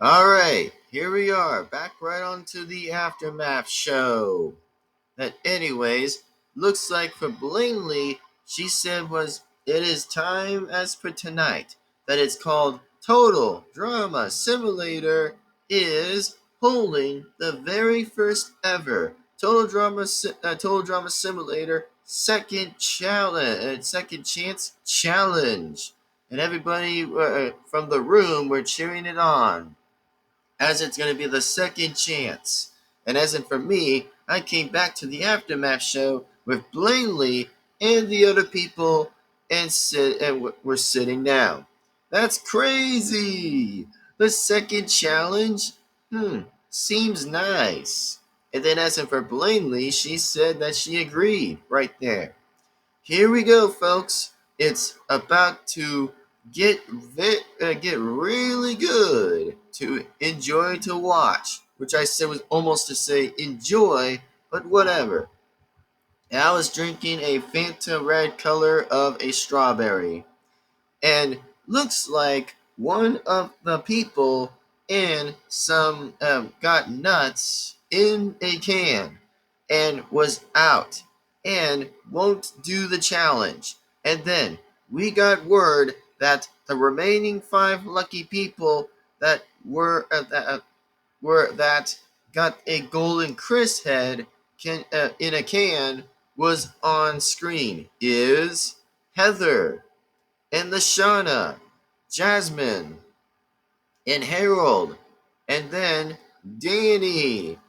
Alright, here we are, back right onto the Aftermath show. That anyways, looks like for Blaney, she said it is time as per tonight, that it's called Total Drama Simulator is holding the very first ever Total Drama Simulator second chance challenge. And everybody from the room were cheering it on as it's going to be the second chance. And as in for me, I came back to the Aftermath show with Blaney and the other people and we're sitting down. That's crazy! The second challenge? Seems nice. And then as in for Blaney, she said that she agreed right there. Here we go, folks. It's about to get really good to enjoy to watch, which I said was almost to say enjoy, but whatever. I was drinking a Fanta red color of a strawberry, and looks like one of the people in some got nuts in a can and was out and won't do the challenge. And then we got word that the remaining 5 lucky people that that got a golden Chris head in a can was on screen is Heather and Lashana, Jasmine, and Harold, and then Danny.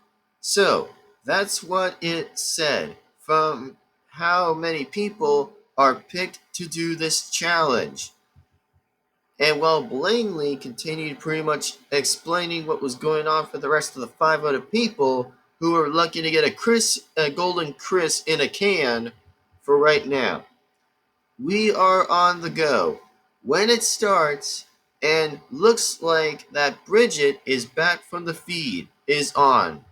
So that's what it said from how many people are picked to do this challenge. And while Blaney continued pretty much explaining what was going on for the rest of the 5 other people who were lucky to get a golden Chris in a can for right now. We are on the go. When it starts, and looks like that Bridget is back from the feed, is on.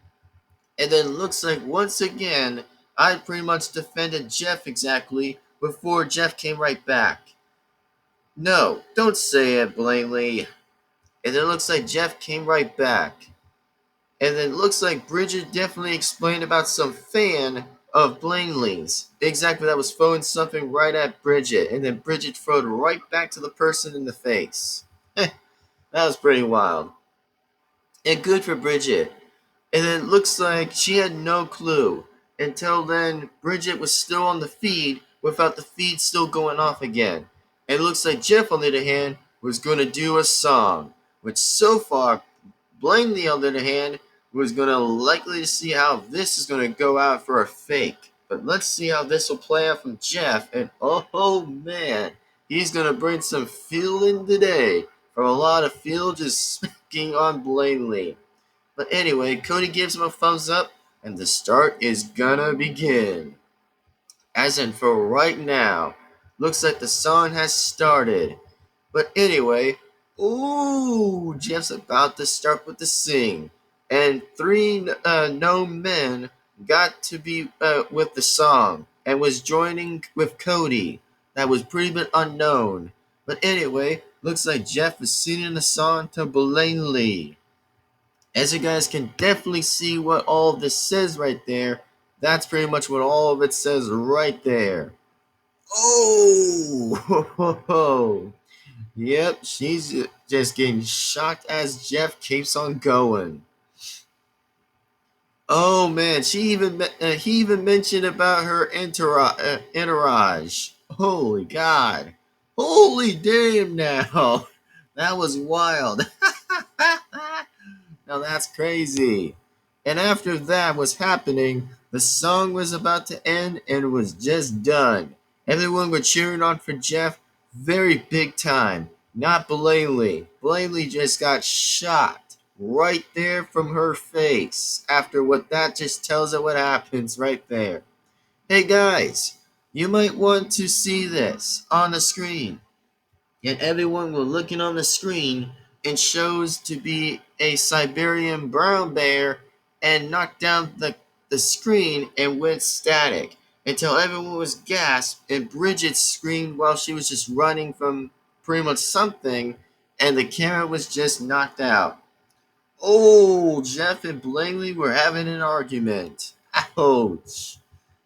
And then looks like once again, I pretty much defended Jeff exactly before Jeff came right back. No, don't say it, Blaney. And then looks like Jeff came right back. And then looks like Bridget definitely explained about some fan of Blaney's. Exactly, that was throwing something right at Bridget, and then Bridget threw it right back to the person in the face. That was pretty wild. And good for Bridget. And then it looks like she had no clue. Until then, Bridget was still on the feed without the feed still going off again. And it looks like Jeff, on the other hand, was going to do a song. Which so far, Blaney, on the other hand, was going to likely to see how this is going to go out for a fake. But let's see how this will play out from Jeff. And oh man, he's going to bring some feeling today. From a lot of feel just smacking on Blaney. But anyway, Cody gives him a thumbs up, and the start is gonna begin. As in for right now, looks like the song has started. But anyway, ooh, Jeff's about to start with the sing. And 3 known men got to be with the song and was joining with Cody. That was pretty bit unknown. But anyway, looks like Jeff is singing the song to Blaney. As you guys can definitely see what all of this says right there, that's pretty much what all of it says right there. Oh! Yep, she's just getting shocked as Jeff keeps on going. Oh man, he even mentioned about her entourage. Holy God. Holy damn now. That was wild. Now that's crazy. And after that was happening, the song was about to end and was just done. Everyone was cheering on for Jeff very big time. Not Blaney. Blaney just got shot right there from her face after what that just tells it what happens right there. Hey guys, you might want to see this on the screen. Yet everyone was looking on the screen and shows to be a Siberian brown bear and knocked down the screen and went static until everyone was gasped and Bridget screamed while she was just running from pretty much something and the camera was just knocked out. Oh, Jeff and Blaney were having an argument. Ouch.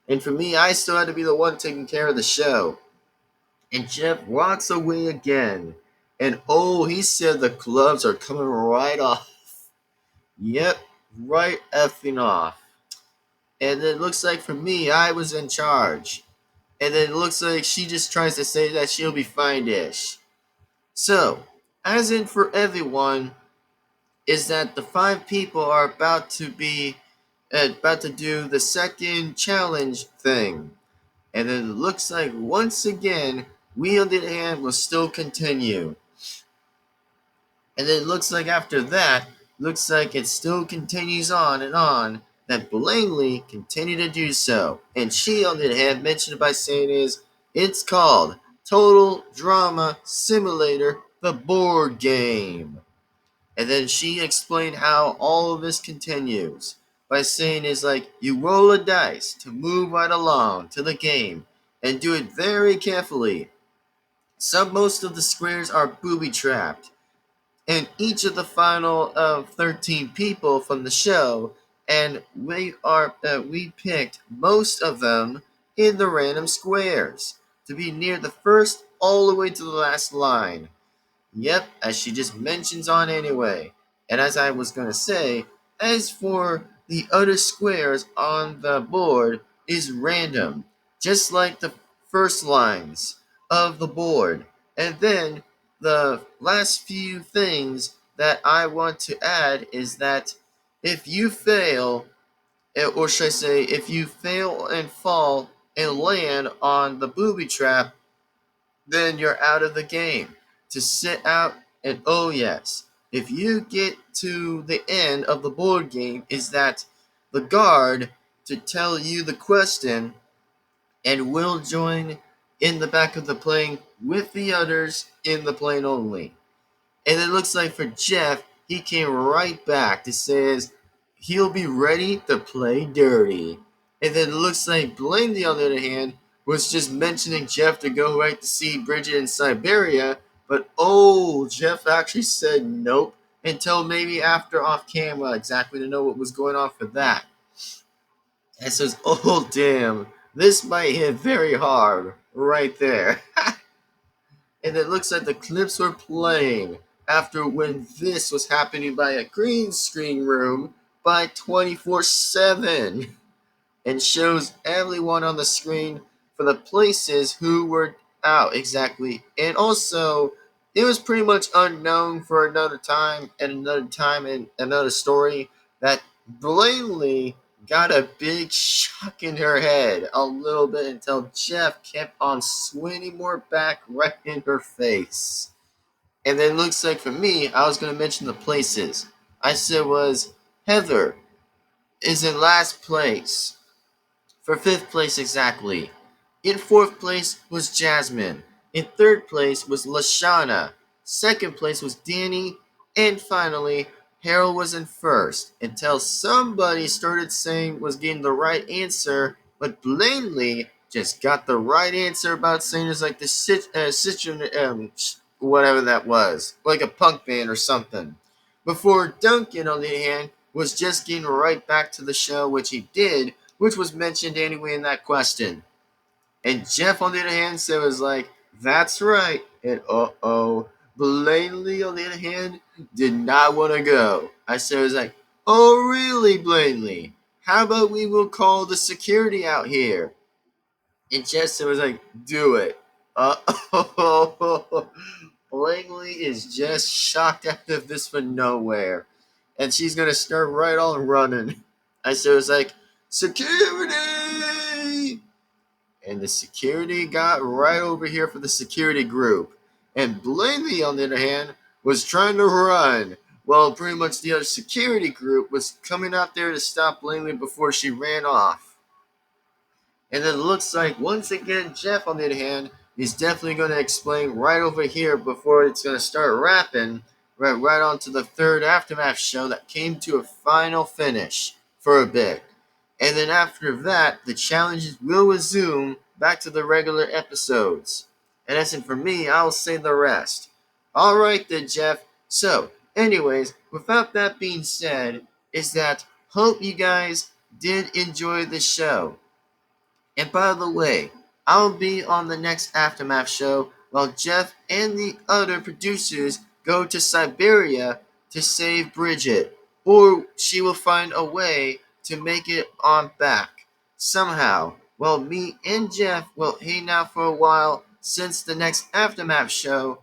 And for me, I still had to be the one taking care of the show. And Jeff walks away again. And oh, he said the gloves are coming right off. Yep, right effing off. And it looks like for me, I was in charge. And then it looks like she just tries to say that she'll be fine-ish. So, as in for everyone, is that the 5 people are about to do the second challenge thing. And then it looks like once again, We on the other hand will still continue. And then it looks like after that, looks like it still continues on and on, that Blaney continued to do so. And she on the other hand mentioned by saying it's called Total Drama Simulator, the board game. And then she explained how all of this continues by saying you roll a dice to move right along to the game and do it very carefully. Most of the squares are booby trapped, and each of the final 13 people from the show, and we picked most of them in the random squares to be near the first all the way to the last line. Yep, as she just mentions on anyway. And as I was going to say, as for the other squares on the board is random, just like the first lines of the board. And then the last few things that I want to add is that if you fail, or should I say, if you fail and fall and land on the booby trap, then you're out of the game. To sit out, and oh yes, if you get to the end of the board game, is that the guard to tell you the question and will join in the back of the plane with the others in the plane only. And it looks like for Jeff, he came right back to says he'll be ready to play dirty. And then it looks like Blaine, on the other hand, was just mentioning Jeff to go right to see Bridget in Siberia. But oh, Jeff actually said nope until maybe after off camera exactly to know what was going on for that. And says, oh damn, this might hit very hard right there. And it looks like the clips were playing after when this was happening by a green screen room by 24/7 and shows everyone on the screen for the places who were out exactly. And also, it was pretty much unknown for another time and another story that Blaney got a big shock in her head a little bit until Jeff kept on swinging more back right in her face. And then it looks like for me, I was going to mention the places. I said was Heather is in last place for 5th place exactly. In 4th place was Jasmine. In 3rd place was Lashana. 2nd place was Danny. And finally, Harold was in 1st until somebody started saying was getting the right answer, but Blaney just got the right answer about saying it's like the Citron, whatever that was, like a punk band or something. Before Duncan, on the other hand, was just getting right back to the show, which he did, which was mentioned anyway in that question. And Jeff, on the other hand, said was that's right. And Blaney, on the other hand, did not want to go. I said it was oh really, Blaney? How about we will call the security out here? And Jeff said was do it. Blaney is just shocked out of this for nowhere. And she's gonna start right on running. I said it was security! And the security got right over here for the security group. And Blaney, on the other hand, was trying to run. While pretty much the other security group was coming out there to stop Blaney before she ran off. And then it looks like, once again, Jeff, on the other hand, is definitely going to explain right over here before it's going to start wrapping, right onto the 3rd Aftermath show that came to a final finish for a bit. And then after that, the challenges will resume back to the regular episodes. And as for me, I'll say the rest. Alright then, Jeff. So, anyways, without that being said, is that hope you guys did enjoy the show. And by the way, I'll be on the next Aftermath show while Jeff and the other producers go to Siberia to save Bridget, or she will find a way to make it on back somehow. Well, me and Jeff will hang out for a while since the next Aftermath show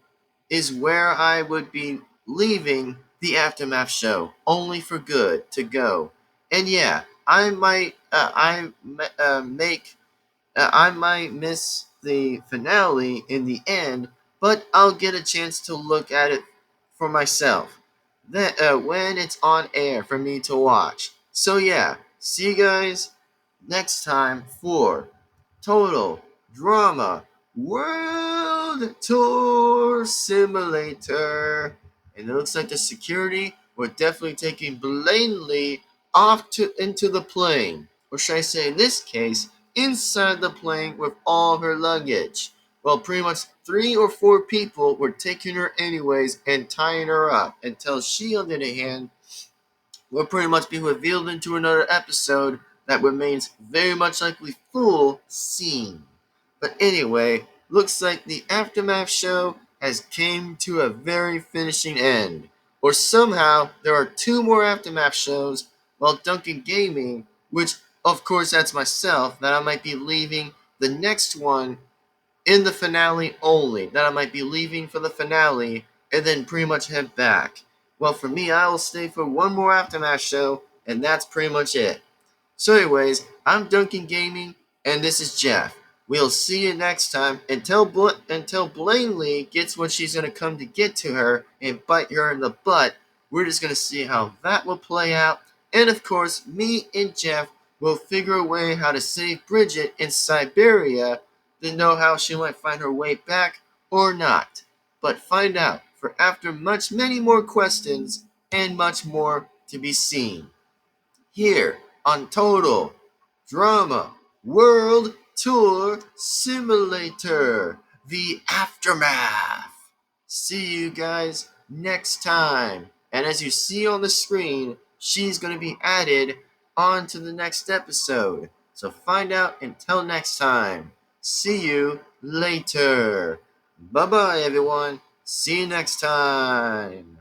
is where I would be leaving the Aftermath show, only for good to go. And yeah, I might miss the finale in the end, but I'll get a chance to look at it for myself. Then when it's on air for me to watch. So yeah, see you guys next time for Total Drama World Tour Simulator. And it looks like the security were definitely taking blatantly off to into the plane. Or should I say in this case, inside the plane with all her luggage. Well, pretty much 3 or 4 people were taking her anyways and tying her up until she, on the other hand, will pretty much be revealed into another episode that remains very much likely full scene. But anyway, looks like the Aftermath show has came to a very finishing end. Or somehow there are 2 more Aftermath shows, while Duncan Gaming, which of course that's myself, that I might be leaving the next one in the finale only, that I might be leaving for the finale and then pretty much head back. Well, for me, I will stay for one more Aftermath show, and that's pretty much it. So anyways, I'm Duncan Gaming, and this is Jeff. We'll see you next time. Until Blaney gets what she's going to come to get to her and bite her in the butt, we're just going to see how that will play out. And of course, me and Jeff will figure a way how to save Bridget in Siberia to know how she might find her way back or not. But find out, for after many more questions and much more to be seen here on Total Drama World Tour Simulator, the Aftermath. See you guys next time. And as you see on the screen, she's going to be added on to the next episode. So find out until next time. See you later. Bye bye, everyone. See you next time.